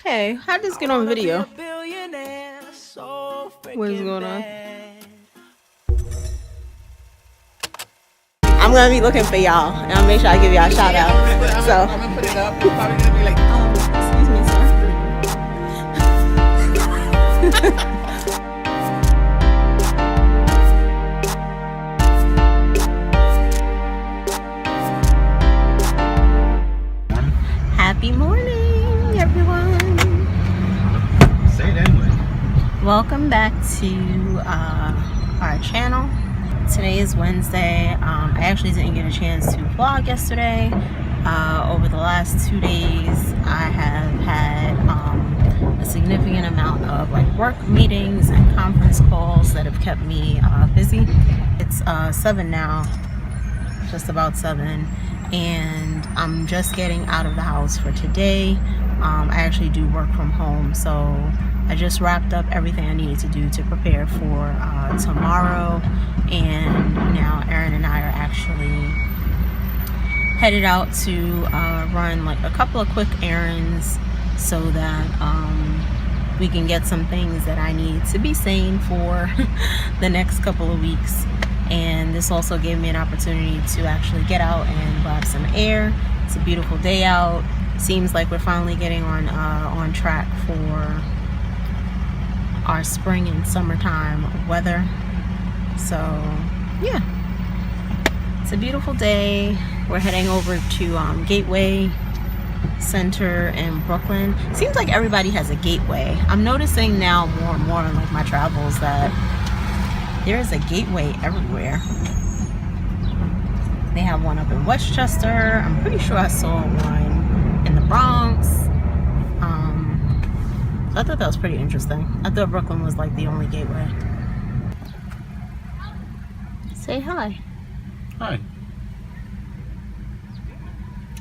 Hey, how'd this get on video? What is going on? I'm gonna be looking for y'all, and I'll make sure I give y'all a shout out. So, I'm gonna put it up. I'm probably gonna be like, excuse me, sir. Happy morning, everyone. Say it anyway. Welcome back to our channel. Today is Wednesday. I actually didn't get a chance to vlog yesterday. Over the last 2 days, I have had a significant amount of work meetings and conference calls that have kept me busy. It's 7 now, just about 7. And I'm just getting out of the house for today. I actually do work from home, so I just wrapped up everything I needed to do to prepare for tomorrow. And now Aaron and I are actually headed out to run a couple of quick errands so that we can get some things that I need to be sane for the next couple of weeks. And this also gave me an opportunity to actually get out and grab some air. It's a beautiful day out. Seems like we're finally getting on track for our spring and summertime weather. So yeah, it's a beautiful day. We're heading over to Gateway Center in Brooklyn. Seems like everybody has a gateway. I'm noticing now more and more in my travels that there is a gateway everywhere. They have one up in Westchester. I'm pretty sure I saw one in the Bronx. So I thought that was pretty interesting. I thought Brooklyn was the only gateway. Say hi. Hi.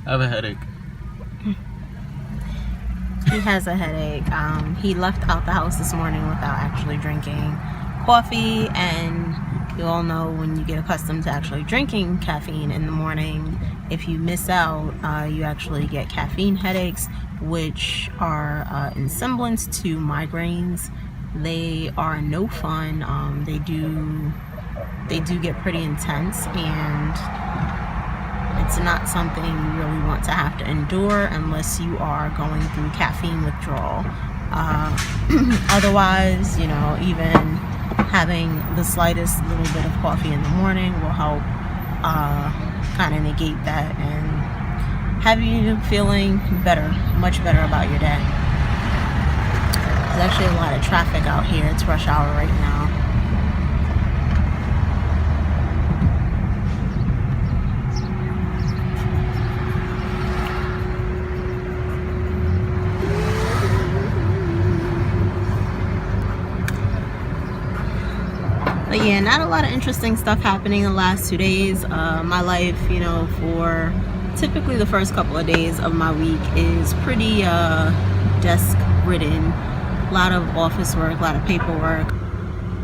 I have a headache. He has a headache. He left out the house this morning without actually drinking coffee, and you all know when you get accustomed to actually drinking caffeine in the morning, if you miss out, you actually get caffeine headaches, which are in semblance to migraines. They are no fun. They do get pretty intense, and it's not something you really want to have to endure unless you are going through caffeine withdrawal. Otherwise, even having the slightest little bit of coffee in the morning will help kind of negate that and have you feeling better, much better about your day. There's actually a lot of traffic out here. It's rush hour right now. But yeah, not a lot of interesting stuff happening in the last 2 days. My life, for typically the first couple of days of my week is pretty desk ridden. A lot of office work, a lot of paperwork.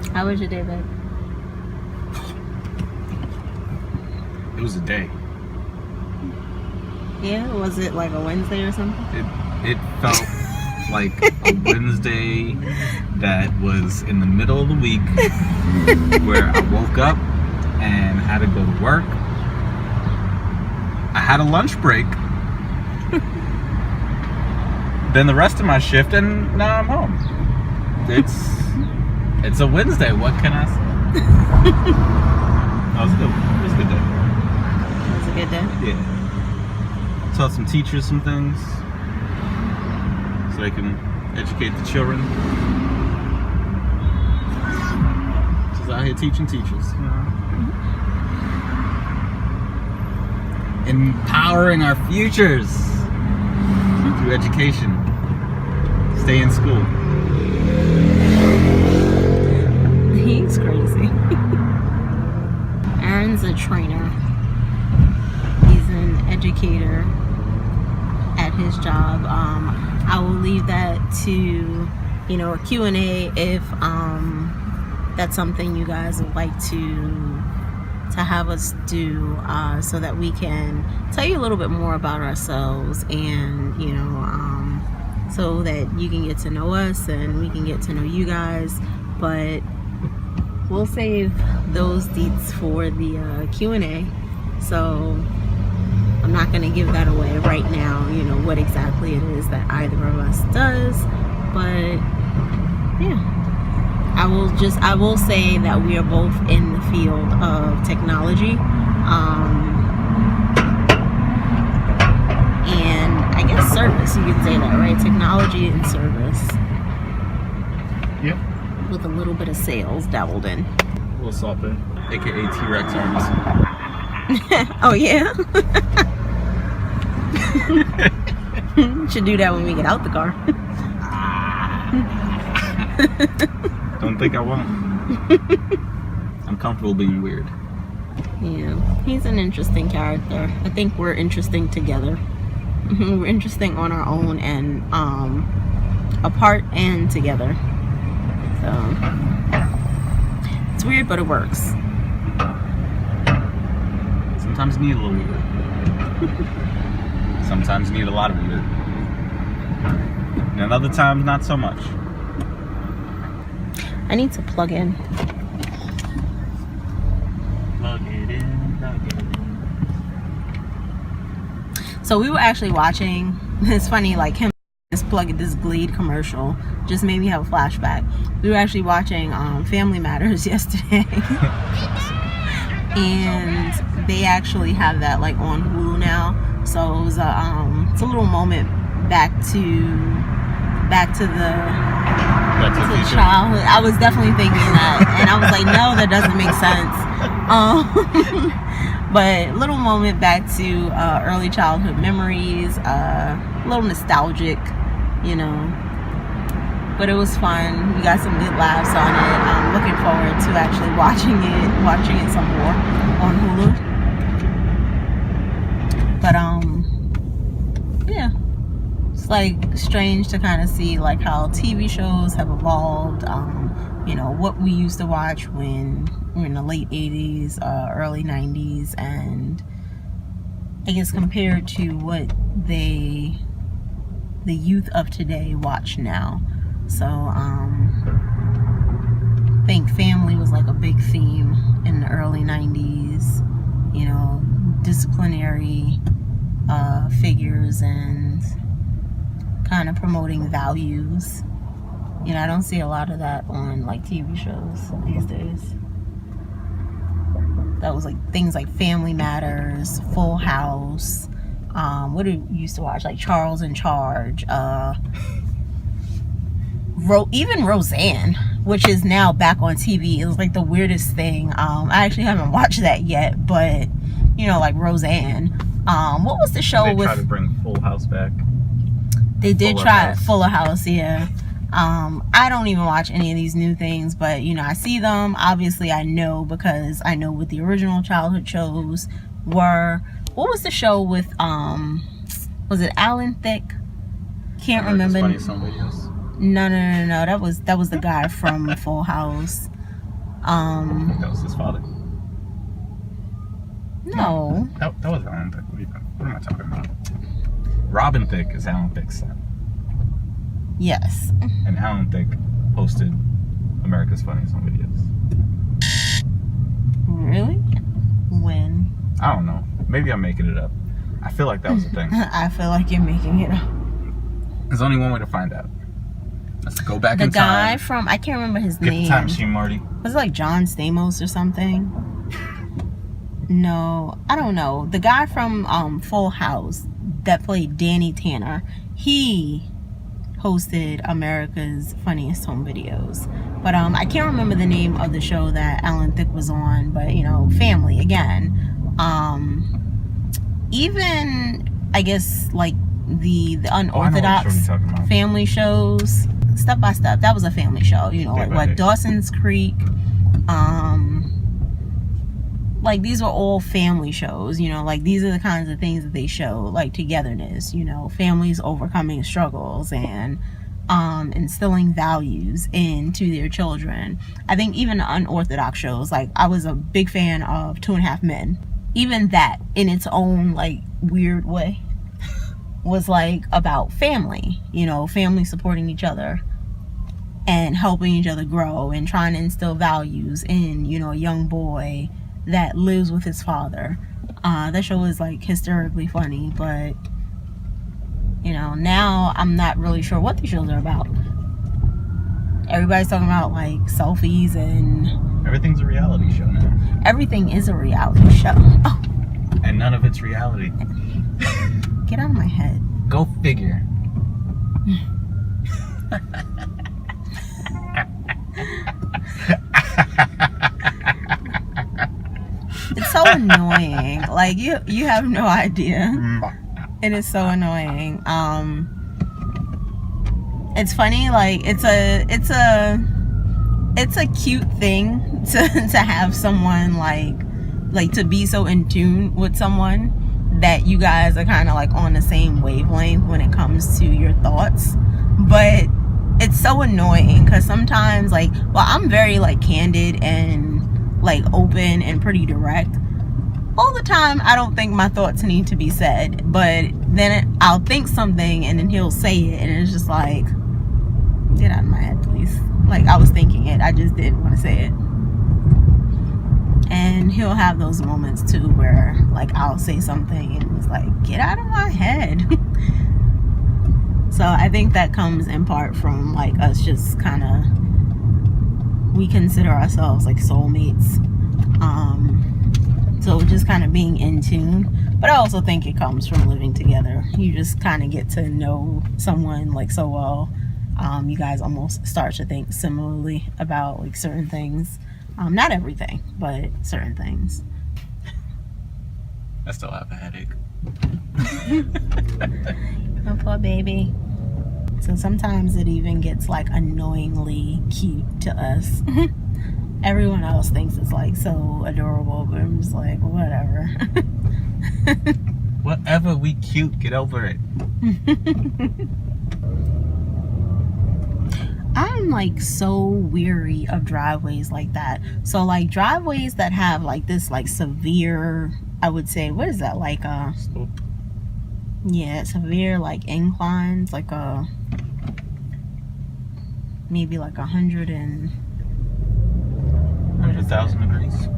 How was your day, babe? It was a day. Yeah, was it like a Wednesday or something? It felt like a Wednesday that was in the middle of the week where I woke up and had to go to work. I had a lunch break. Then the rest of my shift, and now I'm home. It's a Wednesday. What can I say? It was a good day. It was a good day? Yeah. Taught some teachers some things so they can educate the children. Just out here teaching teachers. Empowering our futures through education. Stay in school. He's crazy. Aaron's a trainer. He's an educator at his job. I will leave that to a Q&A if that's something you guys would like to have us do, so that we can tell you a little bit more about ourselves and so that you can get to know us and we can get to know you guys. But we'll save those deets for the Q&A. So I'm not going to give that away right now, you know, what exactly it is that either of us does. But yeah, I will say that we are both in the field of technology. And I guess service, you could say that, right? Technology and service. Yep. With a little bit of sales dabbled in. A little salted, aka T-Rex arms. Oh yeah. Should do that when we get out the car. Don't think I won't. I'm comfortable being weird. Yeah, he's an interesting character. I think we're interesting together. We're interesting on our own and apart and together. So it's weird, but it works. Sometimes you need a little weird. Sometimes you need a lot of weird. And other times, not so much. I need to plug in. Plug it in, plug it in. So we were actually watching, it's funny, like him just plugging this Glade commercial just made me have a flashback. We were actually watching Family Matters yesterday. And they actually have that like on Hulu now. So it was it's a little moment back to the childhood. I was definitely thinking that, and I was like, no, that doesn't make sense. But little moment back to early childhood memories, a little nostalgic, you know. But it was fun. We got some good laughs on it. I'm looking forward to actually watching it some more on Hulu. But yeah, it's like strange to kind of see like how TV shows have evolved. You know, what we used to watch when we were in the late 80s, early 90s, and I guess compared to what the youth of today watch now. So I think family was like a big theme in the early 90s, you know, disciplinary figures and kind of promoting values. You know, I don't see a lot of that on like TV shows these days. That was like things like Family Matters, Full House, what did you used to watch? Like Charles in Charge, even Roseanne, which is now back on TV. It was like the weirdest thing. I actually haven't watched that yet, but you know, like Roseanne. What was the show with? They tried to bring Full House back. They did try Fuller House, yeah. I don't even watch any of these new things, but you know, I see them. Obviously, I know because I know what the original childhood shows were. What was the show with? Was it Alan Thicke? Can't remember. Funny Some Videos. No. That was the guy from Full House. That was his father. No. That was Alan Thicke. What am I talking about? Robin Thicke is Alan Thicke's son. Yes. And Alan Thicke hosted America's Funniest Home Videos. Really? When? I don't know. Maybe I'm making it up. I feel like that was a thing. I feel like you're making it up. There's only one way to find out. Let's go back in time. The guy from, I can't remember his name. Get the time machine, Marty. Was it like John Stamos or something? No, I don't know. The guy from Full House that played Danny Tanner, he hosted America's Funniest Home Videos. But I can't remember the name of the show that Alan Thicke was on, but you know, family again. Even I guess like the unorthodox family shows, Step by Step, that was a family show, you know, like Dawson's Creek, like these are all family shows, you know, like these are the kinds of things that they show, like togetherness, you know, families overcoming struggles and instilling values into their children. I think even the unorthodox shows, like I was a big fan of 2.5 Men. Even that in its own like weird way. was like about family, you know, family supporting each other and helping each other grow and trying to instill values in, you know, a young boy that lives with his father. That show is like hysterically funny, but you know, now I'm not really sure what the shows are about. Everybody's talking about like selfies and Everything's a reality show now. everything is a reality show. Oh, And none of it's reality. get out of my head. Go figure. It's so annoying. Like you have no idea. It is so annoying. It's funny, like it's a cute thing to have someone like to be so in tune with someone that you guys are kind of like on the same wavelength when it comes to your thoughts. But it's so annoying because sometimes, like, well, I'm very like candid and like open and pretty direct. All the time, I don't think my thoughts need to be said, but then I'll think something and then he'll say it and it's just like, get out of my head, please. Like, I was thinking it, I just didn't want to say it. And he'll have those moments too where like I'll say something and it's like, get out of my head. So I think that comes in part from like us just kind of, we consider ourselves like soulmates. So just kind of being in tune. But I also think it comes from living together. You just kind of get to know someone like so well. You guys almost start to think similarly about like certain things. Not everything, but certain things. I still have a headache. Oh, poor baby. So sometimes it even gets like annoyingly cute to us. Everyone else thinks it's like so adorable, but I'm just like, whatever. Whatever, we cute, get over it. I'm like so weary of driveways like that. So like driveways that have like this like severe, I would say, what is that, like Slope. yeah, severe like inclines, like a maybe like 100,000 degrees.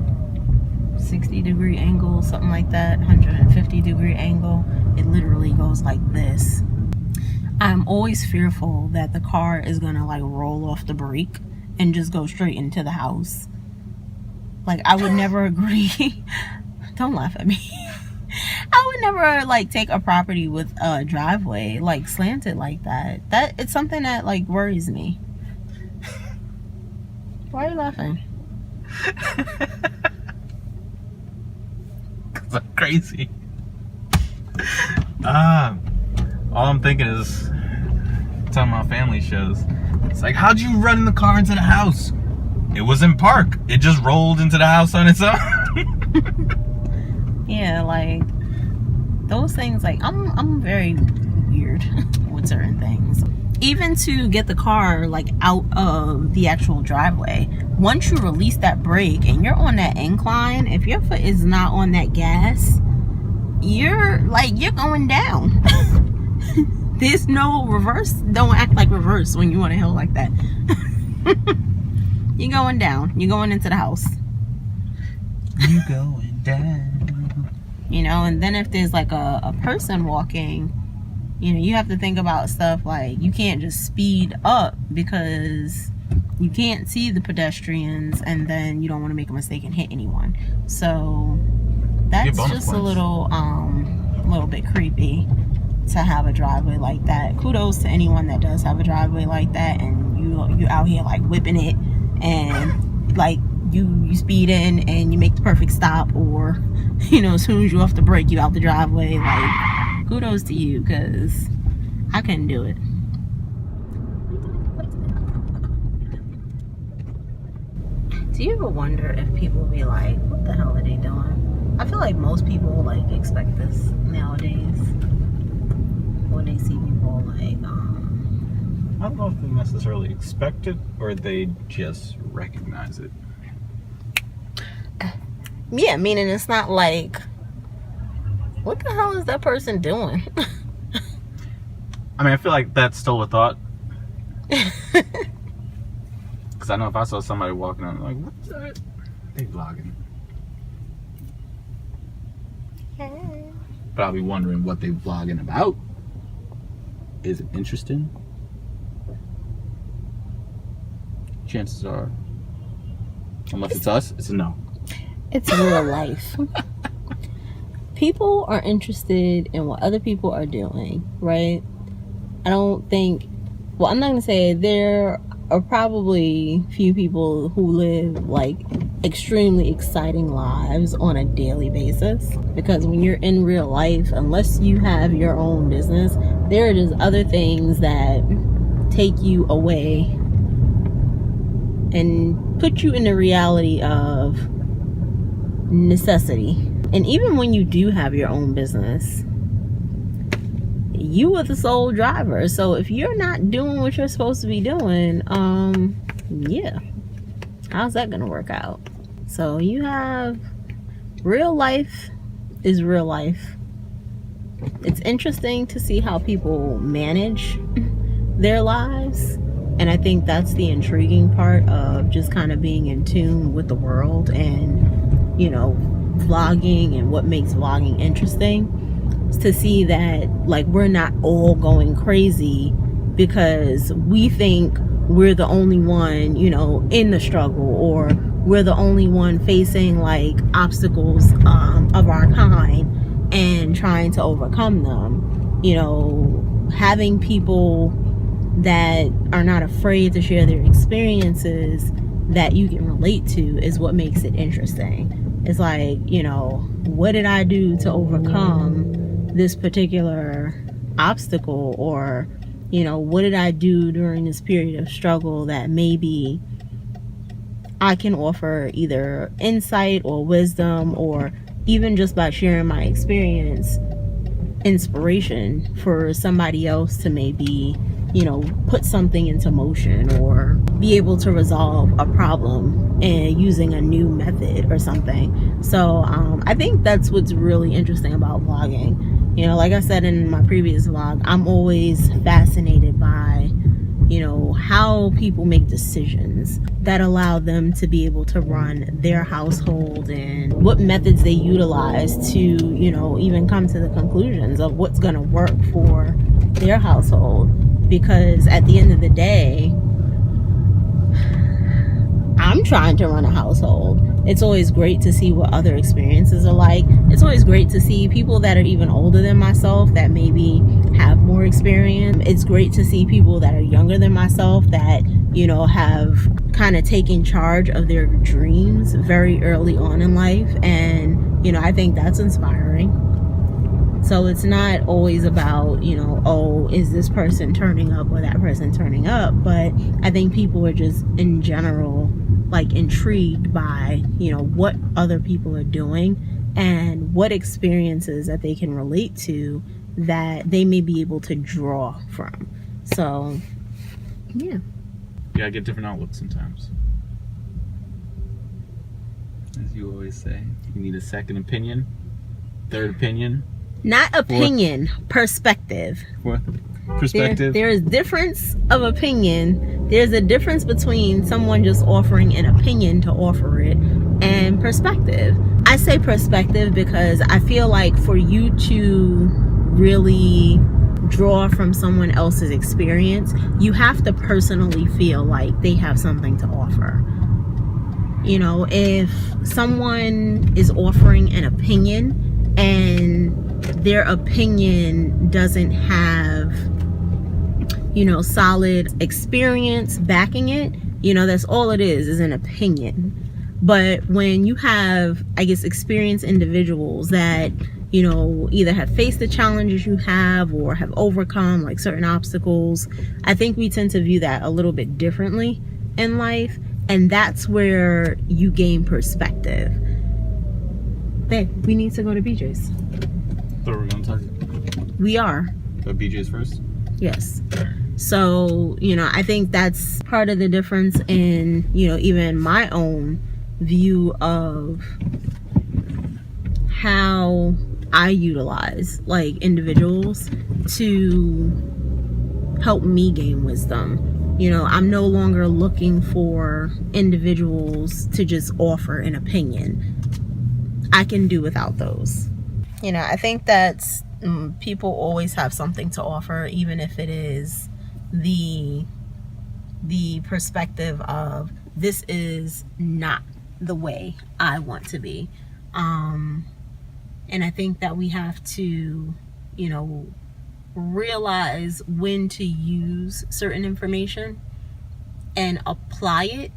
60-degree angle, something like that, 150-degree angle. It literally goes like this. I'm always fearful that the car is gonna like roll off the brake and just go straight into the house. Like, I would never agree. Don't laugh at me. I would never like take a property with a driveway like slanted like that. That it's something that like worries me. Why are you laughing? Cause I'm crazy. All I'm thinking is talking about family shows. It's like, how'd you run the car into the house? It was in park. It just rolled into the house on its own. Yeah, like those things, like I'm very weird with certain things. Even to get the car like out of the actual driveway, once you release that brake and you're on that incline, if your foot is not on that gas, you're going down. There's no reverse. Don't act like reverse when you on a hill like that. You're going down. You're going into the house. You going down. You know, and then if there's like a person walking, you know, you have to think about stuff like you can't just speed up because you can't see the pedestrians and then you don't want to make a mistake and hit anyone. So that's just a little bit creepy to have a driveway like that. Kudos to anyone that does have a driveway like that and you out here like whipping it and like you speed in and you make the perfect stop, or you know, as soon as you off the brake you out the driveway. Like, kudos to you, because I couldn't do it. Do you ever wonder if people be like, what the hell are they doing? I feel like most people like expect this nowadays when they see people like I don't know if they necessarily expect it or they just recognize it. yeah, meaning it's not like, what the hell is that person doing? I mean, I feel like that's still a thought. Because I know if I saw somebody walking on, like, what's that? They vlogging. But I'll be wondering what they vlogging about. Is it interesting? Chances are, unless it's us, it's a no. It's real life. People are interested in what other people are doing, right? I don't think, well, I'm not going to say there are probably few people who live like extremely exciting lives on a daily basis, because when you're in real life, unless you have your own business, there are just other things that take you away and put you in the reality of necessity. And even when you do have your own business, you are the sole driver. So if you're not doing what you're supposed to be doing, yeah, how's that gonna work out? So you have real life is real life. It's interesting to see how people manage their lives, and I think that's the intriguing part of just kind of being in tune with the world and, you know, vlogging and what makes vlogging interesting. To see that, like, we're not all going crazy because we think we're the only one, you know, in the struggle, or we're the only one facing like obstacles of our kind and trying to overcome them. You know, having people that are not afraid to share their experiences that you can relate to is what makes it interesting. It's like, you know, what did I do to overcome this particular obstacle? Or, you know, what did I do during this period of struggle that maybe I can offer either insight or wisdom, or even just by sharing my experience, inspiration for somebody else to maybe, you know, put something into motion or be able to resolve a problem and using a new method or something. So I think that's what's really interesting about vlogging. You know, like I said in my previous vlog, I'm always fascinated by, you know, how people make decisions that allow them to be able to run their household, and what methods they utilize to, you know, even come to the conclusions of what's going to work for their household. Because at the end of the day, I'm trying to run a household. It's always great to see what other experiences are like. It's always great to see people that are even older than myself that maybe have more experience. It's great to see people that are younger than myself that, you know, have kind of taken charge of their dreams very early on in life. And, you know, I think that's inspiring. So it's not always about, you know, oh, is this person turning up or that person turning up? But I think people are just in general like intrigued by, you know, what other people are doing and what experiences that they can relate to that they may be able to draw from. So, yeah. Yeah, I get different outlooks sometimes. As you always say, you need a second opinion, third opinion. Not opinion, perspective. Fourth perspective. There is difference of opinion. There's a difference between someone just offering an opinion to offer it and perspective. I say perspective because I feel like for you to really draw from someone else's experience, you have to personally feel like they have something to offer. You know, if someone is offering an opinion and their opinion doesn't have, you know, solid experience backing it, you know, that's all it is an opinion. But when you have, I guess, experienced individuals that, you know, either have faced the challenges you have or have overcome like certain obstacles, I think we tend to view that a little bit differently in life. And that's where you gain perspective. Babe, we need to go to BJ's. I thought we were going to talk. We are. Go BJ's first? Yes. So, you know, I think that's part of the difference in, you know, even my own view of how I utilize like individuals to help me gain wisdom. You know, I'm no longer looking for individuals to just offer an opinion. I can do without those. You know, I think that's people always have something to offer, even if it is the perspective of this is not the way I want to be. And I think that we have to, you know, realize when to use certain information and apply it,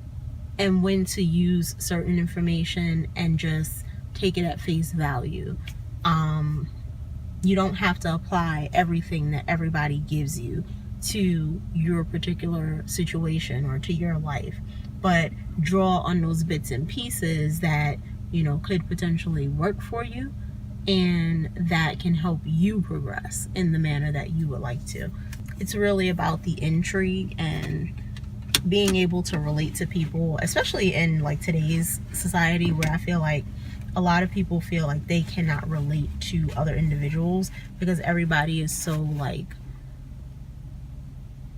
and when to use certain information and just take it at face value. You don't have to apply everything that everybody gives you to your particular situation or to your life, but draw on those bits and pieces that, you know, could potentially work for you and that can help you progress in the manner that you would like to. It's really about the intrigue and being able to relate to people, especially in like today's society, where I feel like a lot of people feel like they cannot relate to other individuals because everybody is so like,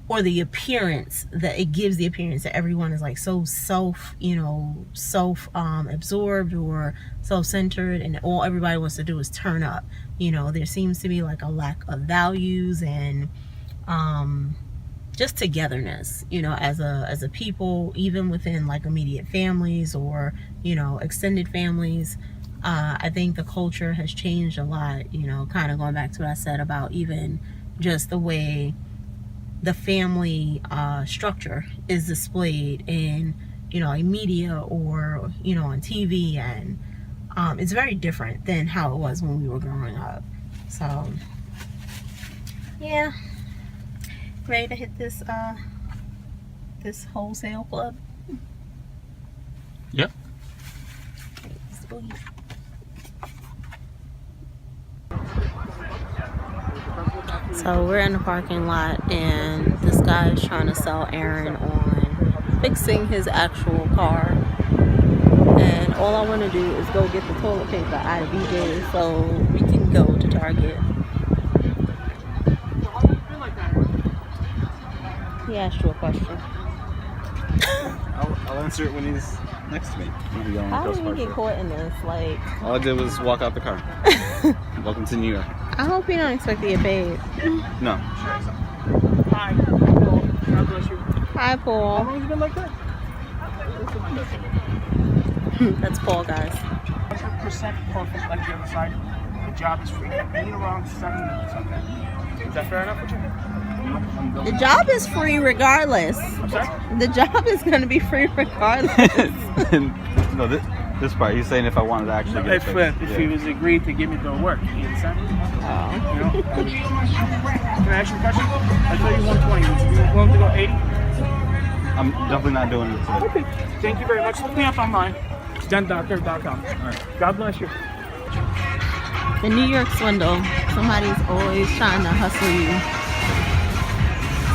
or the appearance that it gives, the appearance that everyone is like so absorbed or self-centered, and all everybody wants to do is turn up. You know, there seems to be like a lack of values and just togetherness, you know, as a people, even within like immediate families or, you know, extended families. I think the culture has changed a lot, you know, kind of going back to what I said about even just the way the family structure is displayed in, you know, in media or, you know, on TV, and it's very different than how it was when we were growing up. So yeah, ready to hit this this wholesale club? Yep. So we're in the parking lot, and this guy is trying to sell Aaron on fixing his actual car. And all I want to do is go get the toilet paper out of BJ so we can go to Target. He asked you a question. I'll answer it when he's next to me. How did you get caught in this? Like, all I did was walk out the car. Welcome to New York. I hope you don't expect to get paid. No. Hi, Paul. God bless you. Hi, Paul. How long has it been like that? That's Paul, guys. 100% perfect like the other side. The job is free. Being around 7 minutes, okay? Is that fair enough with you? The job is free regardless. I'm sorry? The job is going to be free regardless. No, this part, he's saying if I wanted to actually get If he was agreed to give me the work, you understand? Oh. You know? Can I ask you a question? I told you 120. Would you be willing to go 80? I'm definitely not doing it today. Okay. Thank you very much. Look me up online. DenDoctor.com. All right. God bless you. The New York Swindle. Somebody's always trying to hustle you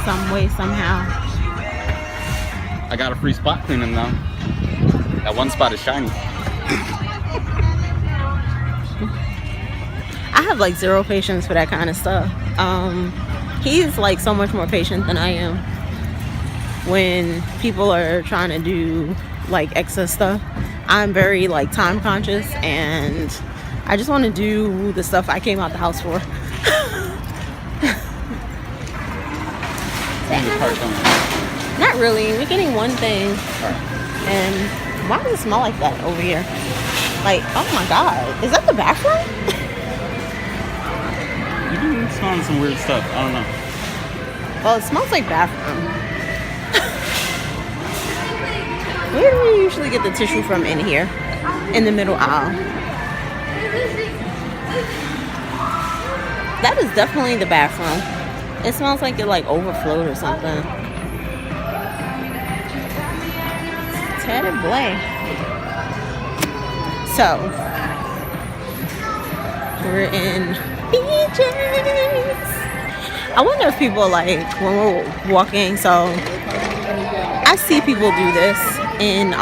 some way, somehow. I got a free spot cleaning now. That one spot is shiny. I have like zero patience for that kind of stuff. He's like so much more patient than I am when people are trying to do like excess stuff. I'm very like time conscious, and I just want to do the stuff I came out the house for. Not really. We're getting one thing. And why does it smell like that over here? Like, oh my god, is that the bathroom? You've been smelling some weird stuff. I don't know. Well, it smells like bathroom. Where do we usually get the tissue from? In here, in the middle aisle. That is definitely the bathroom. It smells like it like overflowed or something. Ted and Blay. So we're in BJ's. I wonder if people like when we're walking. So I see people do this in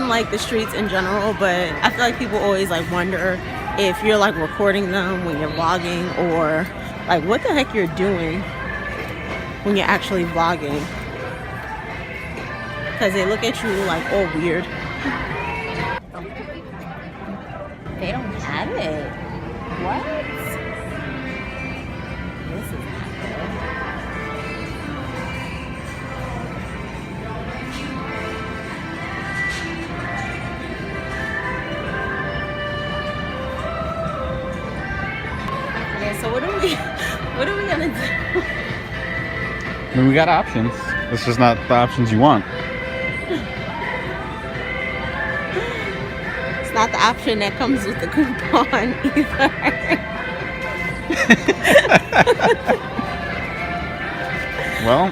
like the streets in general, but I feel like people always like wonder if you're like recording them when you're vlogging, or like what the heck you're doing when you're actually vlogging, because they look at you like all weird. They don't have it. What? This is not good. Okay, so what are we gonna do? I mean, we got options. It's just not the options you want. It's not the option that comes with the coupon either. Well.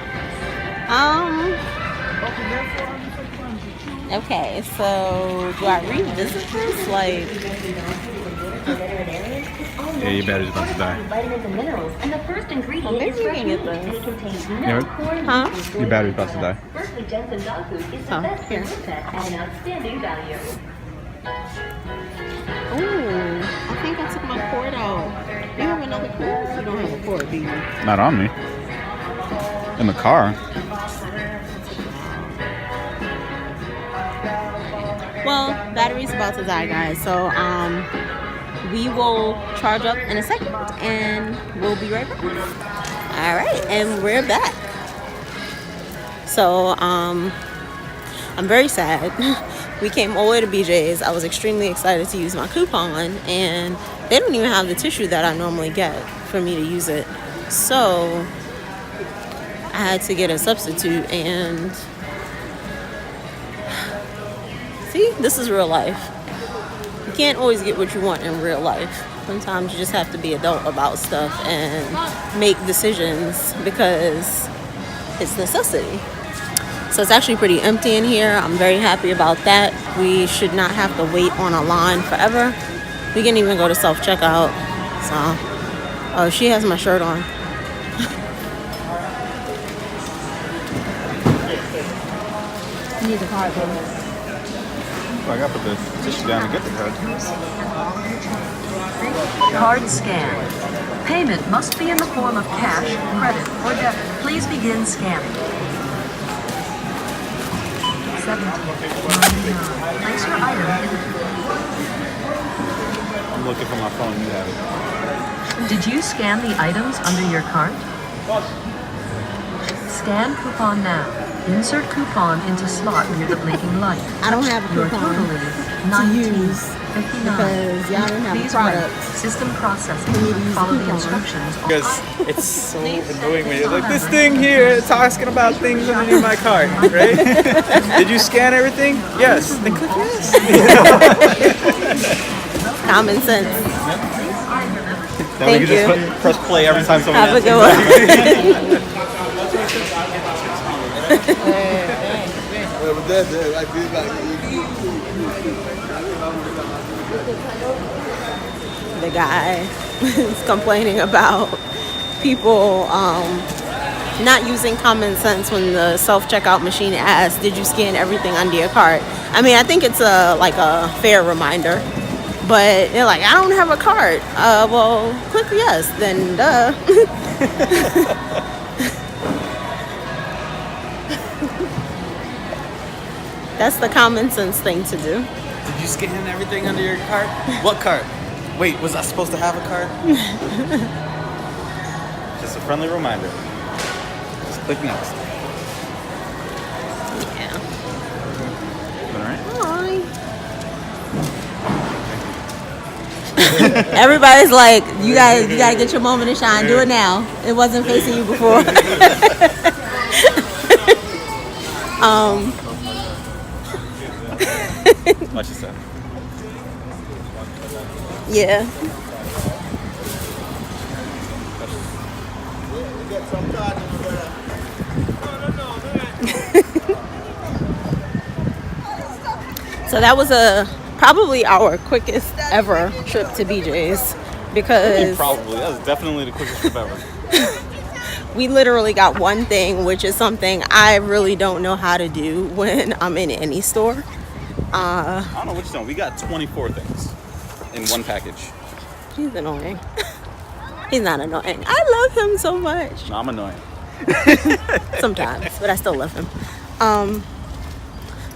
Okay, so do I revisit this? Like, Yeah, your battery's about to die. Vitamins and minerals, and the first ingredient maybe is we fresh can get meat. this. It contains Yeah, milk, corn, Huh? beef, Your battery's about to die. Berkeley Jensen dog food is the Oh, best here. for your pet at an outstanding value. ooh, I think I took my cord out. You have another cord? You don't have a cord, do you? Not on me. In the car. Well, battery's about to die, guys. So, we will charge up in a second, and we'll be right back. All right, and we're back. So, I'm very sad. We came all the way to BJ's. I was extremely excited to use my coupon, and they don't even have the tissue that I normally get for me to use it. So, I had to get a substitute, and see, this is real life. You can't always get what you want in real life. Sometimes you just have to be adult about stuff and make decisions because it's necessity. So it's actually pretty empty in here. I'm very happy about that. We should not have to wait on a line forever. We can even go to self-checkout. So, oh, she has my shirt on. You need the card, baby. I got to put the tissue down to get the card. Card scan. Payment must be in the form of cash, credit, or debit. Please begin scanning. 17.99. Place your item in the... I'm looking for my phone. You have it. Did you scan the items under your cart? Scan coupon now. Insert coupon into slot near the blinking light. I don't have a Your coupon total is to use because y'all don't have a Please product. wait. System processing. For me to use Follow the coupon. instructions. Because it's so annoying when you're like, this thing here, it's asking about things underneath my cart, right? Did you scan everything? Yes. Then click yes. Common sense. Then we Thank can just you. press play every time someone Have a asks. good one. The guy is complaining about people not using common sense when the self-checkout machine asks, did you scan everything under your cart? I mean, I think it's a fair reminder, but they're like, I don't have a cart. Well, click yes, then duh. That's the common sense thing to do. Did you scan everything under your cart? What cart? Wait, was I supposed to have a cart? Just a friendly reminder. Just click next. Yeah. All right. Everybody's like, you gotta get your moment to shine. Do it now. It wasn't facing you before. Watch yourself. Yeah. So that was probably our quickest ever trip to BJ's because Probably. That was definitely the quickest trip ever. we literally got one thing, which is something I really don't know how to do when I'm in any store. I don't know what you're saying. We got 24 things in one package. He's annoying. He's not annoying. I love him so much. No, I'm annoying. Sometimes, but I still love him.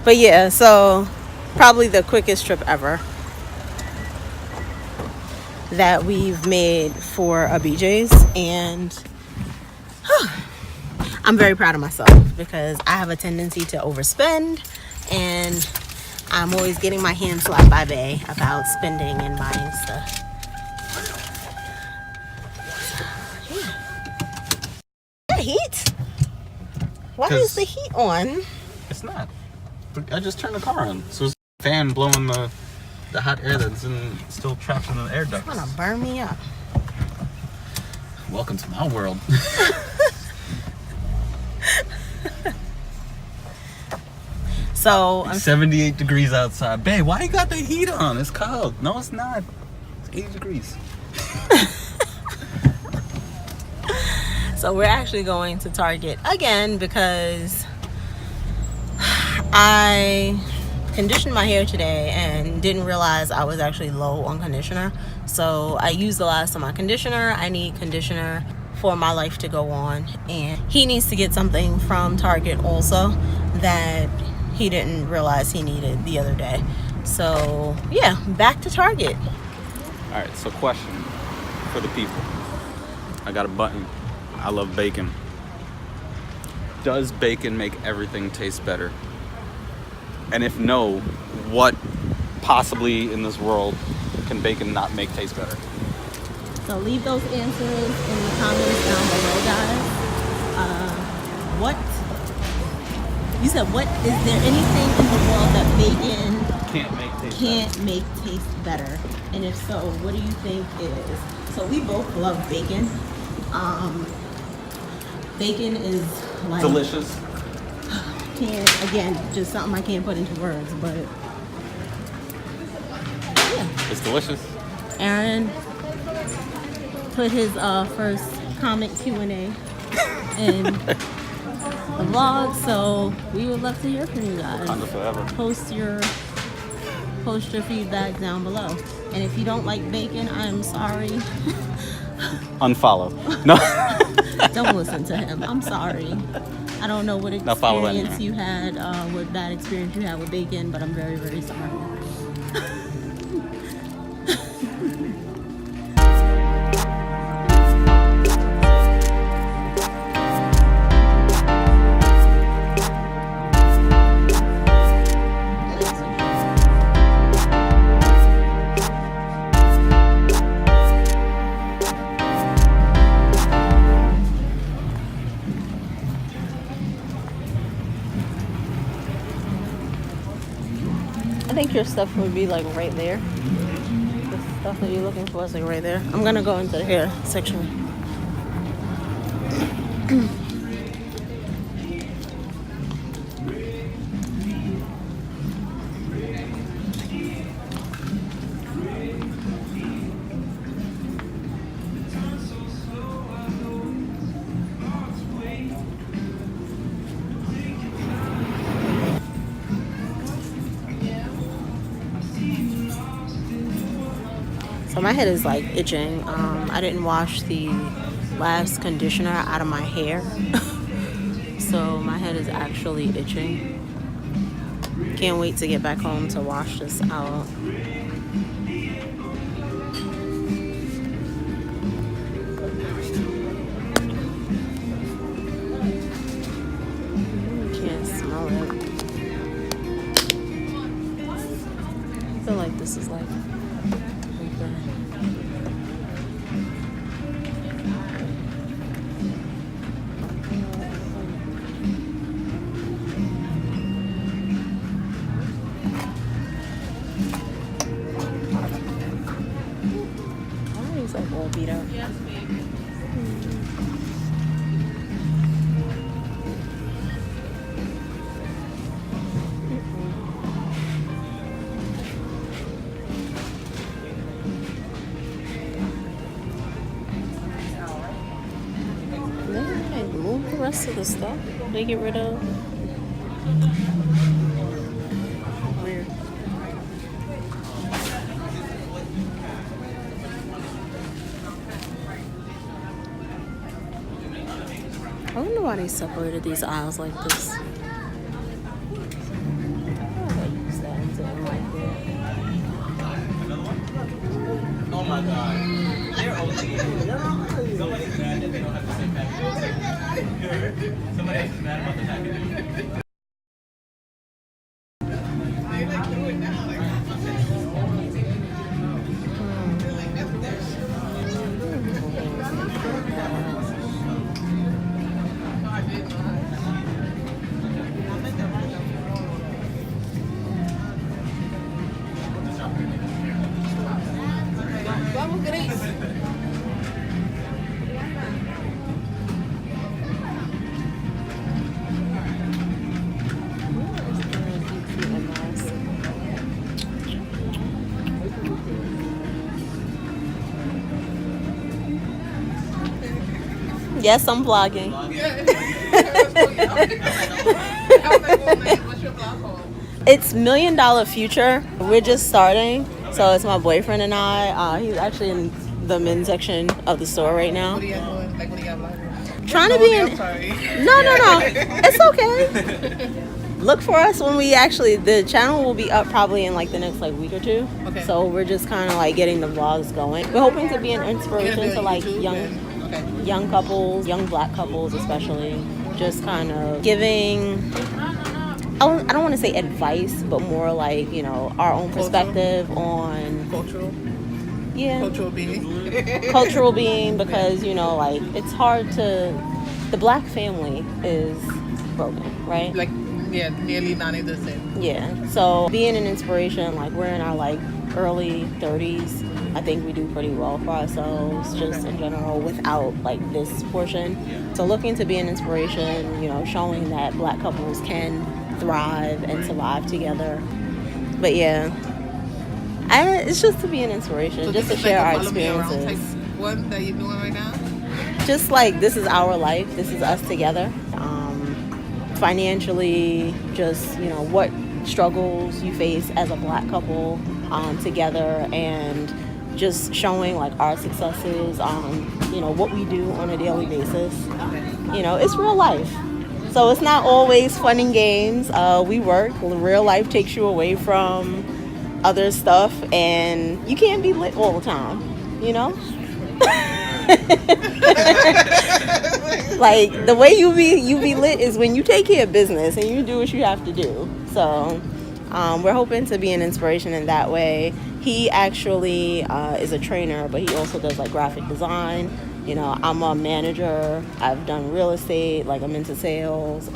But yeah, so probably the quickest trip ever that we've made for a BJ's, and I'm very proud of myself because I have a tendency to overspend, and I'm always getting my hand slapped by Bae about spending and buying stuff. That heat? Why is the heat on? It's not. I just turned the car on, so it's a fan blowing the hot air that's still trapped in the air ducts. It's gonna burn me up. Welcome to my world. So It's 78 degrees outside. Babe, why you got the heat on? It's cold. No, it's not. It's 80 degrees. So we're actually going to Target again because I conditioned my hair today and didn't realize I was actually low on conditioner. So I used the last of my conditioner. I need conditioner for my life to go on, and he needs to get something from Target also that he didn't realize he needed the other day. So yeah, back to Target. All right, so question for the people. I got a button. I love bacon. Does bacon make everything taste better? And if no, what possibly in this world can bacon not make taste better? So leave those answers in the comments down below, guys. What? You said, what is there anything in the world that bacon can't make taste better? And if so, what do you think it is? So we both love bacon. Bacon is like Delicious. Again, just something I can't put into words, but yeah. It's delicious. Aaron put his first comment Q&A in the vlog, so we would love to hear from you guys. Wakanda forever. Post your feedback down below. And if you don't like bacon, I'm sorry. Unfollow. No. Don't listen to him. I'm sorry. I don't know what Now follow that experience man. you had, what bad experience you had with bacon, but I'm very, very sorry. I think your stuff would be like right there. The stuff that you're looking for is like right there. I'm gonna go into the hair section. So my head is like itching. I didn't wash the last conditioner out of my hair. So my head is actually itching. Can't wait to get back home to wash this out. Can't smell it. I feel like this is like all beat up. They move the rest of the stuff. They get rid of. Weird. I wonder why they separated these aisles like this. Oh my god. They're OG. Somebody's mad that they don't have the same packaging. Somebody else is mad about the packaging. Yes, I'm vlogging. It's $1 Million 4Uture. We're just starting, so it's my boyfriend and I. He's actually in the men's section of the store right now. What are y'all doing? Like, what are y'all vlogging? Trying to be in. I'm sorry. No, it's okay. Look for us when we actually. The channel will be up probably in like the next like week or two. Okay. So we're just kind of like getting the vlogs going. We're hoping to be an inspiration to like young couples, young black couples especially. Just kind of giving. I don't want to say advice, but more like, you know, our own perspective on Cultural being. Cultural being, because, you know, like, it's hard to, the black family is broken, right? Like, yeah, nearly non-existent. Yeah. So being an inspiration, like, we're in our like early 30s. I think we do pretty well for ourselves, just in general, without like this portion. So looking to be an inspiration, you know, showing that black couples can thrive and survive together. But yeah, it's just to be an inspiration, So just to this is share like our a follow me around experiences. type one that you're doing right now? Just like, this is our life, this is us together. Financially, just, you know, what struggles you face as a black couple together, and just showing like our successes, you know, what we do on a daily basis. You know, it's real life. So it's not always fun and games. We work. Real life takes you away from other stuff, and you can't be lit all the time, you know? Like, the way you be lit is when you take care of business and you do what you have to do. So we're hoping to be an inspiration in that way. He actually is a trainer, but he also does like graphic design. You know, I'm a manager. I've done real estate, like I'm into sales.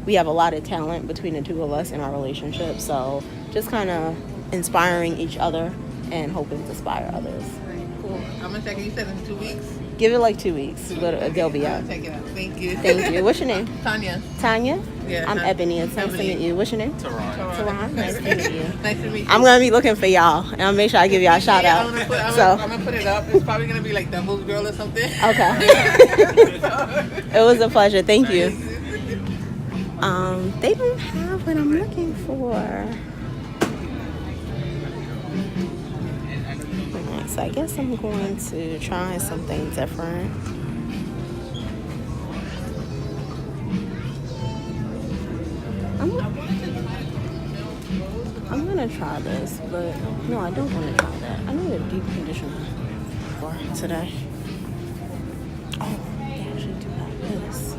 We have a lot of talent between the two of us in our relationship. So just kind of inspiring each other and hoping to inspire others. Cool. I'm gonna check it. You said in 2 weeks? Give it like 2 weeks, but they'll be out. I'll check it out. Thank you. Thank you. What's your name? Tanya. Tanya? Yeah. I'm Ebony. It's nice to meet you. What's your name? Tehran. Nice to meet you. Nice to meet you. I'm going to be looking for y'all, and I'll make sure I give y'all a shout out. I'm gonna put it up. It's probably gonna be like Devil's Girl or something. Okay. It was a pleasure. Thank you. They don't have what I'm looking for. Alright, so I guess I'm going to try something different. I'm gonna try this, but no, I don't want to try that. I need a deep conditioner for today. Oh, they actually do have this.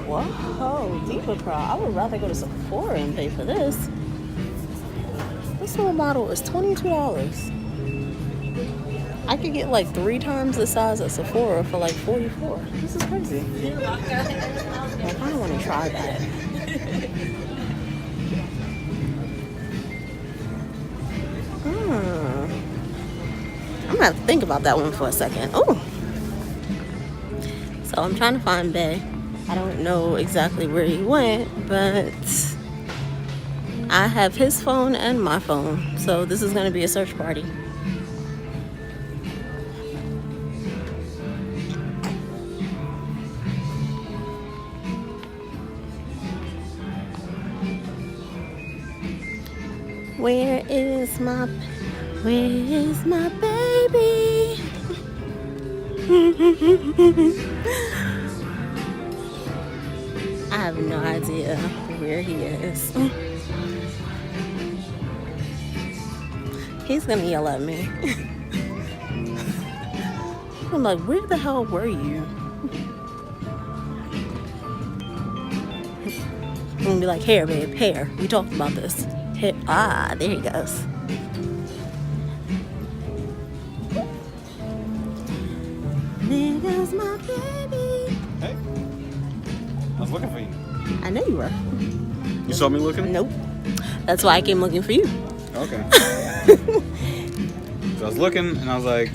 Whoa, deeper curl. I would rather go to Sephora and pay for this. This little bottle is $22. I could get like 3 times the size at Sephora for like $44. This is crazy. I kind of want to try that. I'm gonna have to think about that one for a second. Oh, so I'm trying to find Bay. I don't know exactly where he went, but I have his phone and my phone, so this is gonna be a search party. Where is my Where is my baby? I have no idea where he is. He's gonna yell at me. I'm like, where the hell were you? I'm gonna be like, hair, babe, hair. We talked about this. Hair. Ah, there he goes. There goes my baby. Hey, I was looking for you. I know you were. You saw me looking? Nope. That's why I came looking for you. Okay. So I was looking and I was like,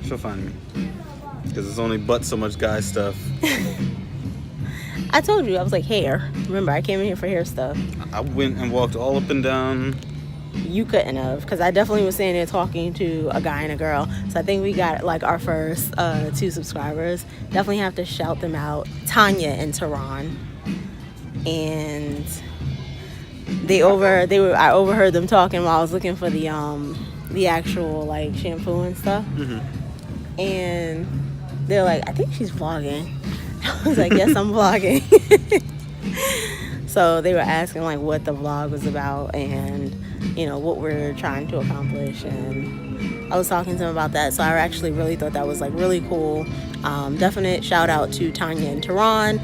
she'll find me. Because it's only but so much guy stuff. I told you, I was like, hair. Remember, I came in here for hair stuff. I went and walked all up and down. You couldn't have, because I definitely was sitting there talking to a guy and a girl. So I think we got like our first 2 subscribers. Definitely have to shout them out. Tanya and Tehran. And I overheard them talking while I was looking for the actual like shampoo and stuff. Mm-hmm. And they're like, I think she's vlogging. I was like, yes, I'm vlogging. So they were asking like what the vlog was about and you know what we're trying to accomplish, and I was talking to them about that. So I actually really thought that was like really cool. Definite shout out to Tanya and Tehran.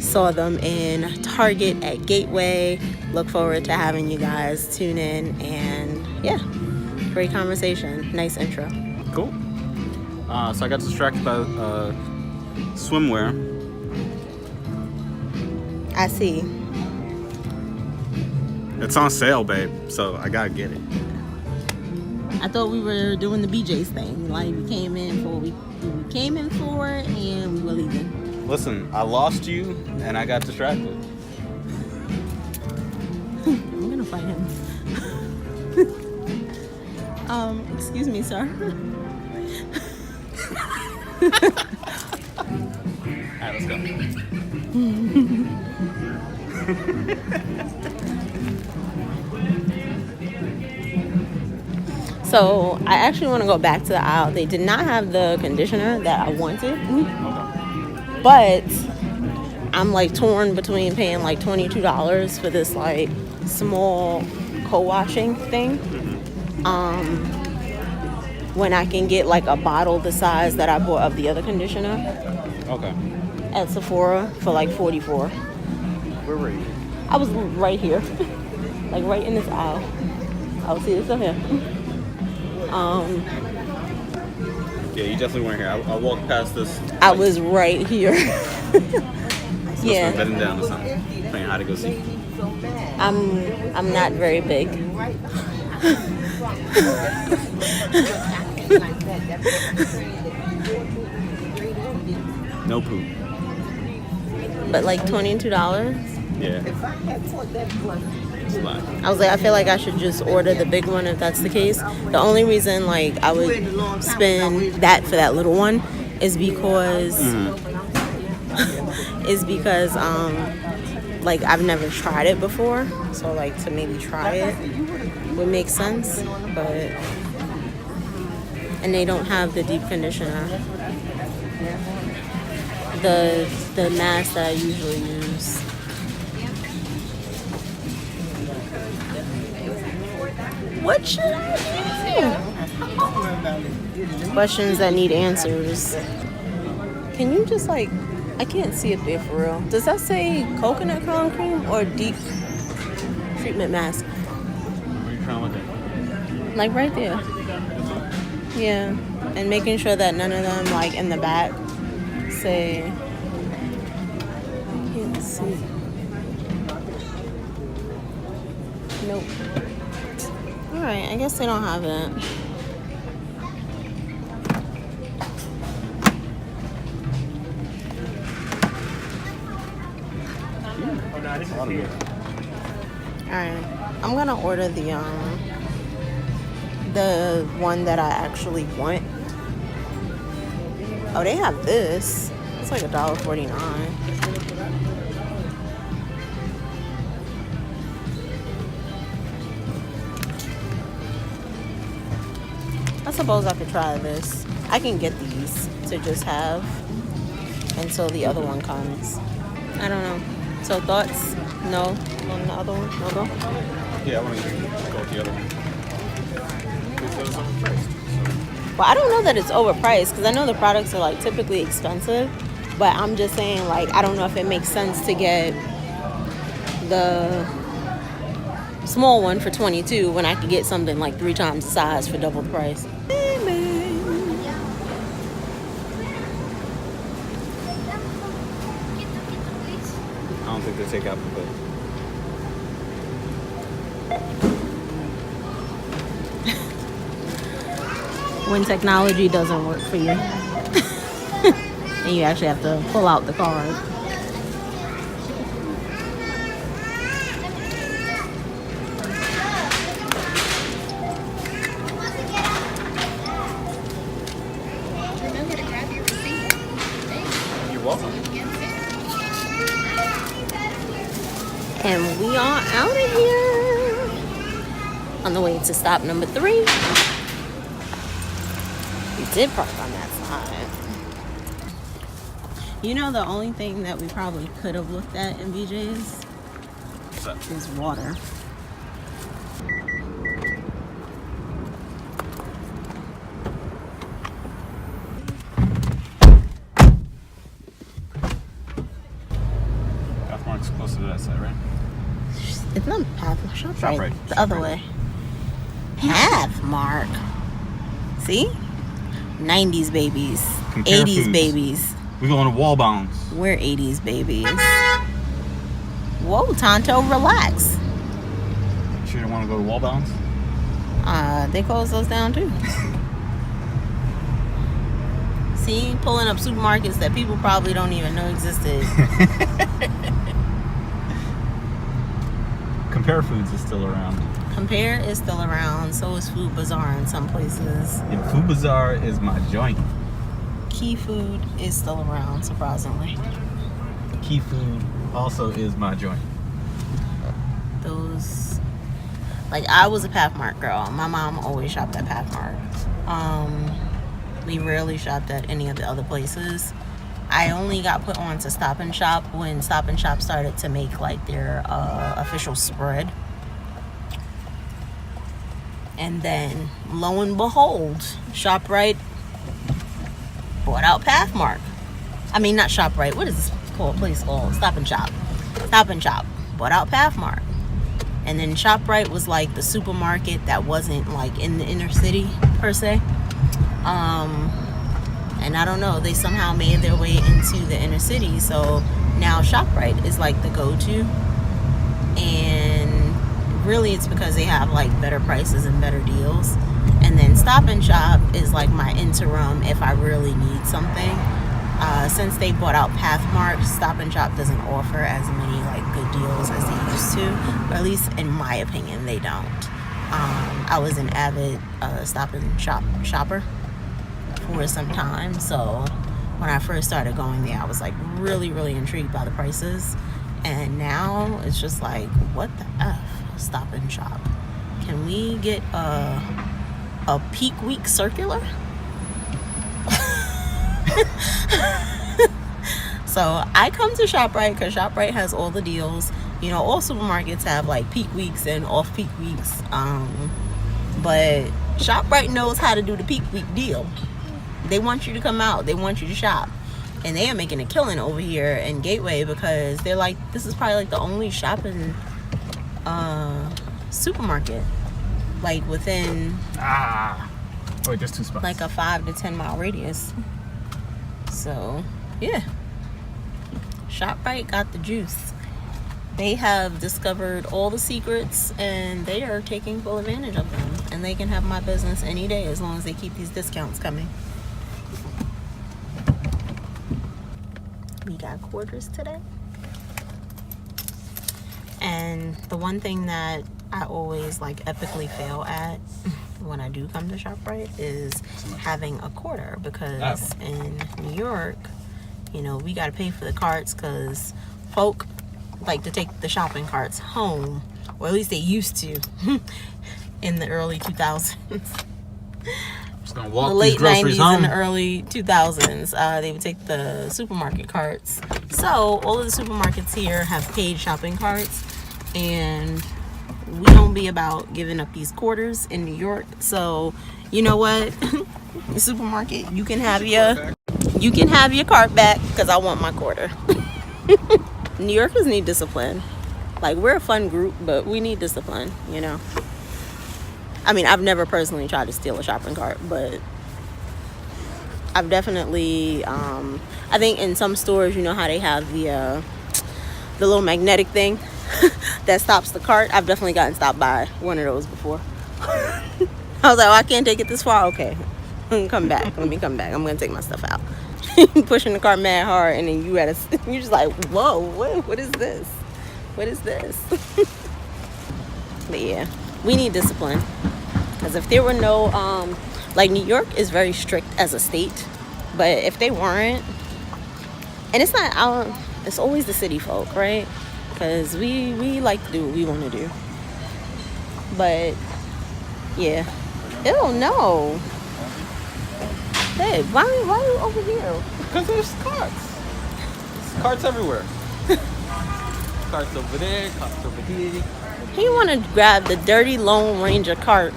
Saw them in Target at Gateway. Look forward to having you guys tune in, and yeah, great conversation. Nice intro. Cool. So I got distracted by swimwear. I see. It's on sale, babe, so I gotta get it. I thought we were doing the BJ's thing. Like we came in for what we came in for, and we were leaving. Listen, I lost you and I got distracted. I'm gonna fight him. Excuse me, sir. Alright, let's go. So I actually want to go back to the aisle. They did not have the conditioner that I wanted, but I'm like torn between paying like $22 for this like small co-washing thing, when I can get like a bottle the size that I bought of the other conditioner Okay. at Sephora for like $44. Where were you? I was right here, like right in this aisle. I was here, so here. Yeah, you definitely weren't here. I walked past this. I was right here. Yeah. Yeah, Bedding down or something. Playing hide and go seek. I'm not very big. No poop. But like $22. Yeah. It's a lot. I was like, I feel like I should just order the big one if that's the case. The only reason like I would spend that for that little one is because like I've never tried it before, so like to maybe try it would make sense. And they don't have the deep conditioner, the mask that I usually use. What should I do? Questions that need answers. Can you just like, I can't see it there for real. Does that say coconut curl cream or deep treatment mask? Where are you trying to look at? Like right there. Yeah. And making sure that none of them like in the back say, I can't see. Nope. Alright, I guess they don't have it. Alright, I'm gonna order the one that I actually want. Oh, they have this. It's like $1.49. suppose I could try this. I can get these to just have until the other one comes. I don't know. So thoughts? No on the other one? No go? Yeah, I want to go with the other one. Because it was overpriced. Well, I don't know that it's overpriced because I know the products are like typically expensive, but I'm just saying like I don't know if it makes sense to get the small one for $22 when I could get something like 3 times the size for double the price. I don't think they take Apple Pay. When technology doesn't work for you and you actually have to pull out the card. Remember to grab your receipt. You're welcome. And we are out of here on the way to stop number 3. We did park on that side. You know, the only thing that we probably could have looked at in BJ's What's that? is water. Pathmark's closer to that side, right? It's not Pathmark. ShopRite. The other ShopRite. way. Pathmark. See? 90s babies. Compare 80s foods. babies. We're going to Wall Bounds. We're 80s babies. Whoa, Tonto, relax. You sure you don't want to go to Wall Bounds? They closed those down too. See, pulling up supermarkets that people probably don't even know existed. Compare Foods is still around. Compare is still around, so is Food Bazaar in some places. And Food Bazaar is my joint. Key Food is still around, surprisingly. Key Food also is my joint. Those, like, I was a Pathmark girl. My mom always shopped at Pathmark. We rarely shopped at any of the other places. I only got put on to Stop and Shop when Stop and Shop started to make like their official spread. And then, lo and behold, ShopRite bought out Pathmark. I mean, not ShopRite. What is this place called? Stop and Shop. Stop and Shop bought out Pathmark. And then ShopRite was like the supermarket that wasn't like in the inner city per se. And I don't know, they somehow made their way into the inner city. So now ShopRite is like the go-to. And really it's because they have like better prices and better deals. And then Stop and Shop is like my interim if I really need something. Since they bought out Pathmark, Stop and Shop doesn't offer as many like good deals as they used to, or at least in my opinion they don't. I was an avid Stop and Shop shopper for some time, so when I first started going there I was like really intrigued by the prices, and now it's just like, what the F? Stop and Shop. Can we get a peak week circular? So I come to ShopRite because ShopRite has all the deals. You know, all supermarkets have like peak weeks and off peak weeks, but ShopRite knows how to do the peak week deal. They want you to come out, they want you to shop, and they are making a killing over here in Gateway because they're like, this is probably like the only shopping supermarket like within Wait, there's 2 spots. like a 5 to 10 mile radius. So yeah, ShopRite got the juice. They have discovered all the secrets and they are taking full advantage of them, and they can have my business any day as long as they keep these discounts coming. We got quarters today. And the one thing that I always like epically fail at when I do come to ShopRite is having a quarter, because in New York, you know, we got to pay for the carts because folk like to take the shopping carts home, or at least they used to in the early 2000s. Gonna walk the late these groceries 90s and home. the early 2000s, they would take the supermarket carts. So all of the supermarkets here have paid shopping carts, and we don't be about giving up these quarters in New York. So you know what? The supermarket, you can have your cart back because I want my quarter. New Yorkers need discipline. Like, we're a fun group, but we need discipline, you know. I mean, I've never personally tried to steal a shopping cart, but I've definitely, I think in some stores, you know how they have the little magnetic thing that stops the cart. I've definitely gotten stopped by one of those before. I was like, oh, I can't take it this far? Okay. Come back. Let me come back. I'm going to take my stuff out. Pushing the cart mad hard, and then you're just like, whoa, what is this? What is this? But yeah, we need discipline. Because if there were no, like, New York is very strict as a state, but if they weren't, and it's not it's always the city folk, right? Because we like to do what we want to do. But yeah, ew, no. Babe, why are you over here? Because there's carts. There's carts everywhere. Carts over there, carts over here. He want to grab the dirty Lone Ranger cart.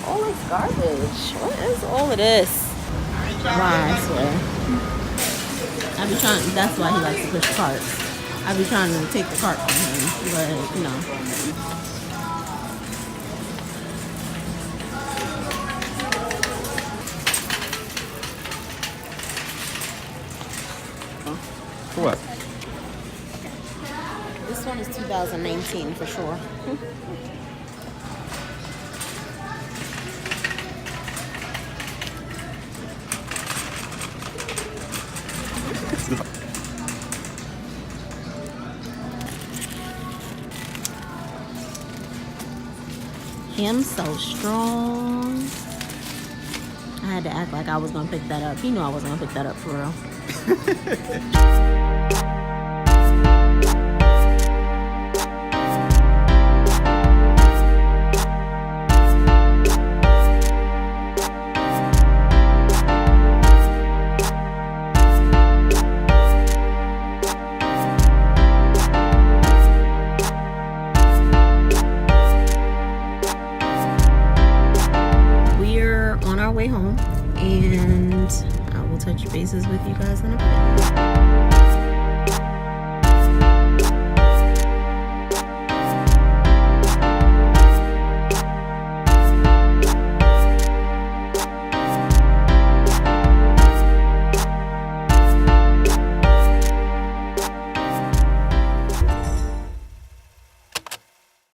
All this garbage. What is all of this? Why, I swear. I be trying. That's why he likes to push carts. I be trying to take the cart from him, but you know. What? This one is 2019 for sure. Him so strong. I had to act like I was gonna pick that up. He knew I wasn't gonna pick that up for real. We're on our way home, and I will touch bases with you guys in a bit.